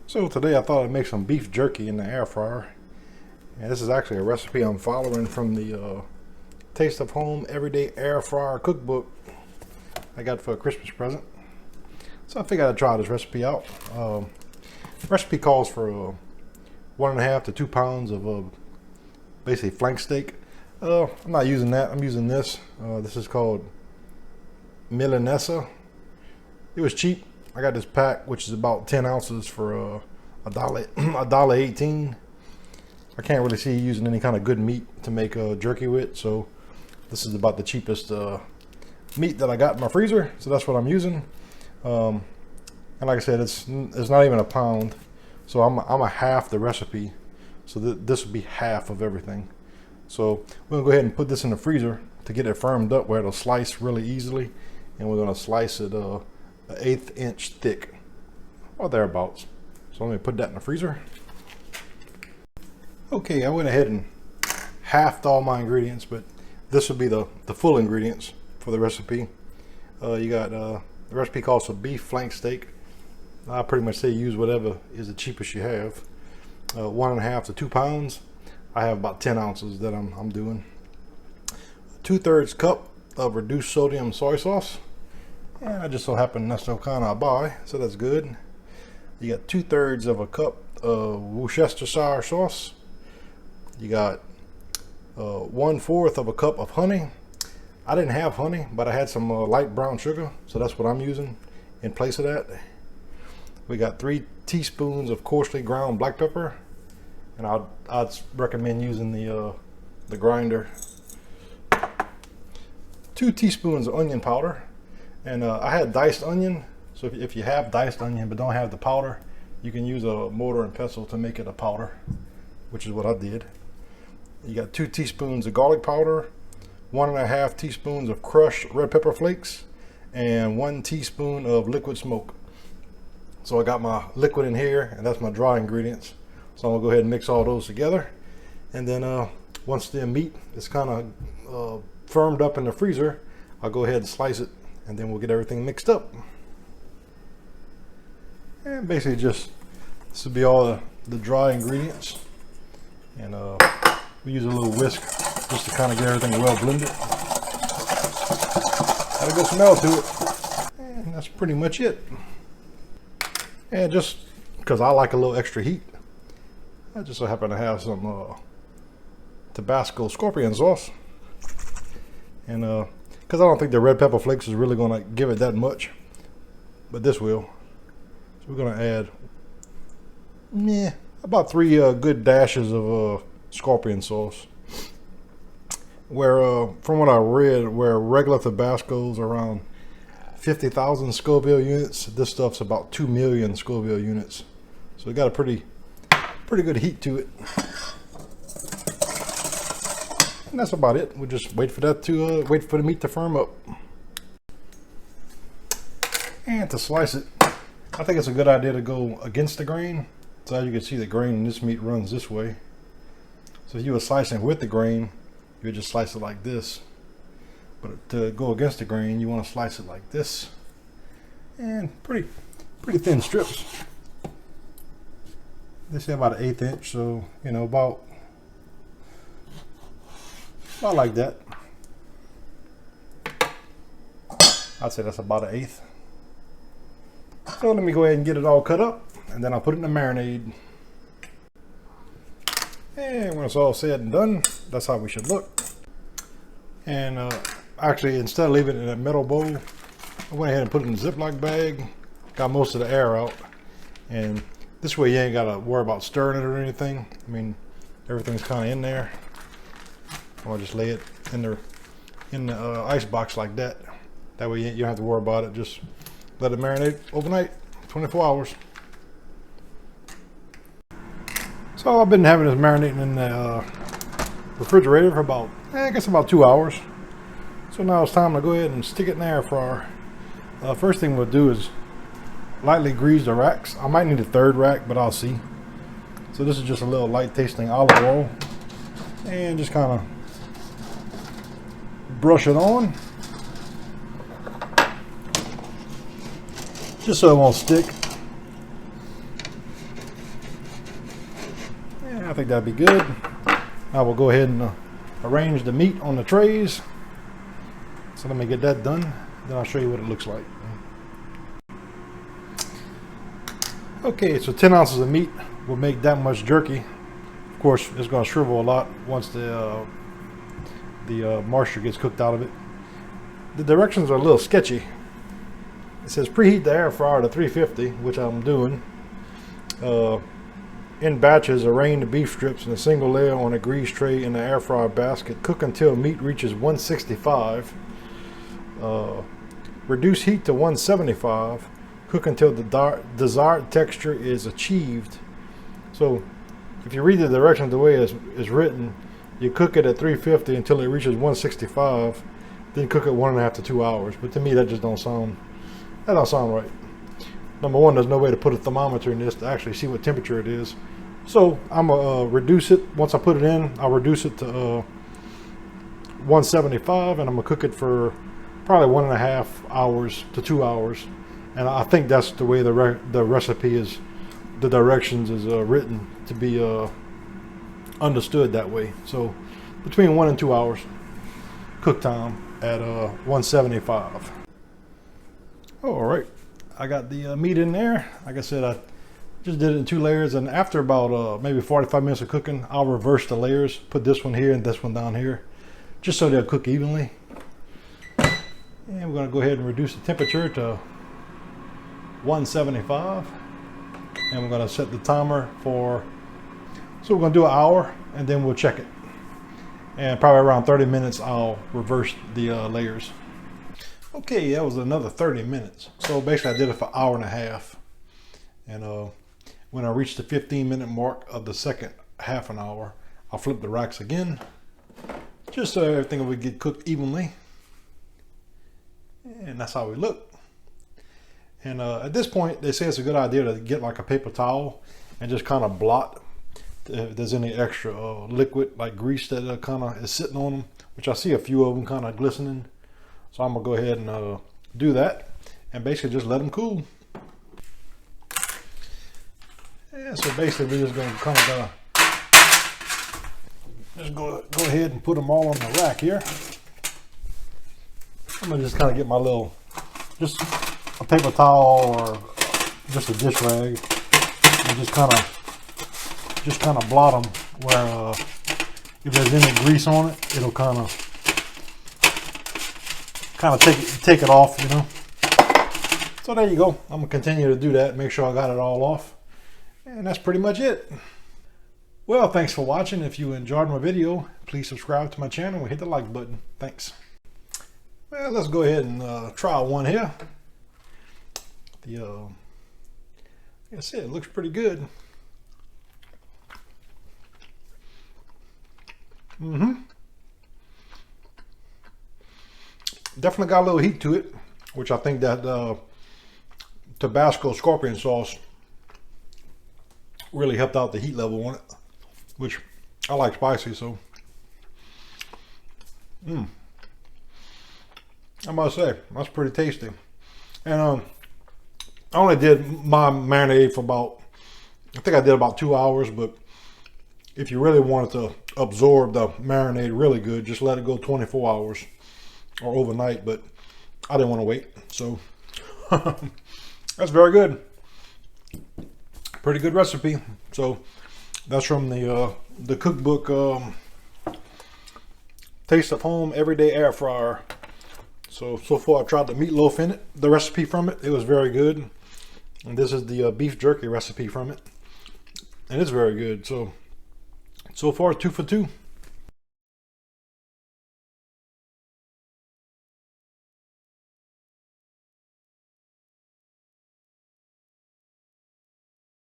So today I thought I'd make some beef jerky in the air fryer. And this is actually a recipe I'm following from the Taste of Home Everyday Air Fryer Cookbook I got for a Christmas present. So I figured I'd try this recipe out. The recipe calls for 1.5 to 2 pounds of basically flank steak. I'm not using that, I'm using this. This is called milanesa. It was cheap. I got this pack, which is about 10 ounces for $1.18. I can't really see using any kind of good meat to make jerky with, so this is about the cheapest meat that I got in my freezer, so that's what I'm using. And like I said, it's not even a pound, so I'm a half the recipe, so this will be half of everything. So we're gonna go ahead and put this in the freezer to get it firmed up where it'll slice really easily, and we're gonna slice it 1/8 inch thick or thereabouts. So let me put that in the freezer. Okay, I went ahead and halved all my ingredients, but this will be the full ingredients for the recipe. You got the recipe calls for beef flank steak. I pretty much say use whatever is the cheapest you have. 1.5 to 2 pounds. I have about 10 ounces that I'm doing. 2/3 cup of reduced sodium soy sauce. And I just so happen that's the kind I buy, so that's good. You got 2/3 of a cup of Worcestershire sauce. You got 1/4 of a cup of honey. I didn't have honey, but I had some light brown sugar, so that's what I'm using in place of that. We got 3 teaspoons of coarsely ground black pepper, and I'd recommend using the grinder. 2 teaspoons of onion powder. And I had diced onion, so if you have diced onion but don't have the powder, you can use a mortar and pestle to make it a powder, which is what I did. You got 2 teaspoons of garlic powder, 1.5 teaspoons of crushed red pepper flakes, and 1 teaspoon of liquid smoke. So I got my liquid in here, and that's my dry ingredients. So I'm gonna go ahead and mix all those together. And then once the meat is kind of firmed up in the freezer, I'll go ahead and slice it, and then we'll get everything mixed up. And basically just, this will be all the dry ingredients. And we use a little whisk just to kind of get everything well blended. Got a good smell to it. And that's pretty much it. And just because I like a little extra heat, I just so happen to have some Tabasco Scorpion Sauce. And because I don't think the red pepper flakes is really going to give it that much, but this will. So we're going to add about 3 good dashes of scorpion sauce. Where from what I read, where regular Tabasco's around 50,000 Scoville units, this stuff's about 2 million Scoville units. So it got a pretty good heat to it. And that's about it. We'll just wait for that to wait for the meat to firm up. And to slice it, I think it's a good idea to go against the grain. So as you can see, the grain in this meat runs this way. So if you were slicing with the grain, you would just slice it like this. But to go against the grain, you want to slice it like this. And pretty thin strips. They say about 1/8 inch, so you know, about like that. I'd say that's about 1/8. So let me go ahead and get it all cut up, and then I'll put it in the marinade. And when it's all said and done, that's how we should look. And actually, instead of leaving it in a metal bowl, I went ahead and put it in a Ziploc bag, got most of the air out, and this way you ain't got to worry about stirring it or anything. I mean, everything's kind of in there. Or just lay it in the ice box like that. That way you don't have to worry about it. Just let it marinate overnight, 24 hours. So I've been having this marinating in the refrigerator for about, I guess about 2 hours. So now it's time to go ahead and stick it in the air fryer. First thing we'll do is lightly grease the racks. I might need a 3rd rack, but I'll see. So this is just a little light tasting olive oil. And just kind of brush it on just so it won't stick. think that'd be good. I will go ahead and arrange the meat on the trays. So let me get that done, then I'll show you what it looks like. Okay, so 10 ounces of meat will make that much jerky. Of course, it's going to shrivel a lot once the moisture gets cooked out of it. The directions are a little sketchy. It says preheat the air fryer to 350, which I'm doing. In batches, arrange the beef strips in a single layer on a grease tray in the air fryer basket. Cook until meat reaches 165. Reduce heat to 175. Cook until the desired texture is achieved. So if you read the directions the way it's written, you cook it at 350 until it reaches 165, then cook it 1.5 to 2 hours. But to me, that just don't sound right. Number one, there's no way to put a thermometer in this to actually see what temperature it is. So I'm gonna reduce it. Once I put it in, I'll reduce it to 175, and I'm gonna cook it for probably 1.5 hours to 2 hours. And I think that's the way the recipe is, the directions is written to be understood that way. So between 1 and 2 hours cook time at 175. All right, I got the meat in there. Like I said, I just did it in 2 layers, and after about maybe 45 minutes of cooking, I'll reverse the layers, put this one here and this one down here, just so they'll cook evenly. And we're going to go ahead and reduce the temperature to 175, and we're going to set the timer for, so we're going to do an hour and then we'll check it, and probably around 30 minutes I'll reverse the layers. Okay, that was another 30 minutes. So basically I did it for 1.5 hours, and when I reach the 15-minute mark of the second half an hour, I'll flip the racks again, just so everything will get cooked evenly. And that's how we look. And at this point, they say it's a good idea to get like a paper towel and just kind of blot if there's any extra liquid like grease that kind of is sitting on them, which I see a few of them kind of glistening. So I'm gonna go ahead and do that and basically just let them cool. Yeah, so basically we're just gonna kind of just go ahead and put them all on the rack here. I'm gonna just kind of get my little, just a paper towel or just a dish rag, and just kind of blot them where if there's any grease on it, it'll kind of take it off, you know. So there you go. I'm gonna continue to do that, make sure I got it all off, and that's pretty much it. Well, thanks for watching. If you enjoyed my video, please subscribe to my channel and hit the like button. Thanks. Well, let's go ahead and try one here. Like I said, it looks pretty good. Definitely got a little heat to it, which I think that Tabasco Scorpion Sauce really helped out the heat level on it, which I like spicy, so I must say that's pretty tasty. And I only did my marinade for about, I think I did about 2 hours, but if you really wanted to absorb the marinade really good, just let it go 24 hours or overnight, but I didn't want to wait, so that's very good. Pretty good recipe. So that's from the cookbook, Taste of Home Everyday Air Fryer. So far I tried the meatloaf in it, the recipe from it. It was very good. And this is the beef jerky recipe from it, and it's very good. So far 2 for 2.